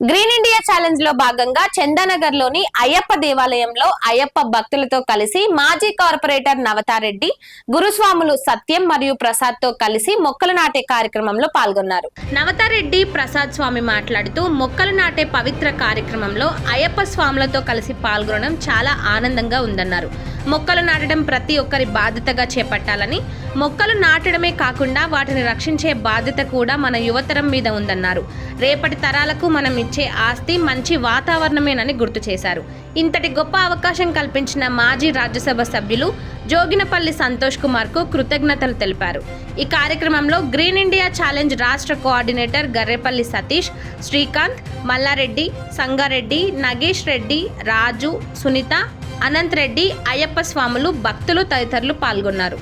Green India challenge లో భాగంగా చందానగర్ లోని అయ్యప్ప దేవాలయంలో అయ్యప్ప భక్తులతో కలిసి మాజీ కార్పొరేటర్ నవతారెడ్డి, గురుస్వాములు సత్యం మరియు ప్రసాద్ తో కలిసి మొక్కలు నాటే కార్యక్రమంలో పాల్గొన్నారు. నవతారెడ్డి ప్రసాద్ స్వామి మాట్లాడుతూ మొక్కలు నాటే పవిత్ర కార్యక్రమంలో అయ్యప్ప స్వాములతో కలిసి పాల్గొనడం చాలా ఆనందంగా ఉందన్నారు. మొక్కలు నాటడం ప్రతి ఒక్కరి బాధ్యతగా చేపట్టాలని, మొక్కలు నాటడమే కాకుండా వాటిని రక్షించే బాధ్యత కూడా మన యువతరం మీద ఉందన్నారు. రేపటి తరాలకు మనం ఇచ్చే ఆస్తి మంచి వాతావరణమేనని గుర్తు చేశారు. ఇంతటి గొప్ప అవకాశం కల్పించిన మాజీ రాజ్యసభ సభ్యులు జోగినపల్లి సంతోష్ కుమార్ కు కృతజ్ఞతలు తెలిపారు. ఈ కార్యక్రమంలో గ్రీన్ ఇండియా ఛాలెంజ్ రాష్ట్ర కోఆర్డినేటర్ గర్రెపల్లి సతీష్, శ్రీకాంత్, మల్లారెడ్డి, సంగారెడ్డి, నగేష్ రెడ్డి, రాజు, సునీత, అనంత్ రెడ్డి, అయ్యప్ప స్వాములు, భక్తులు తదితరులు పాల్గొన్నారు.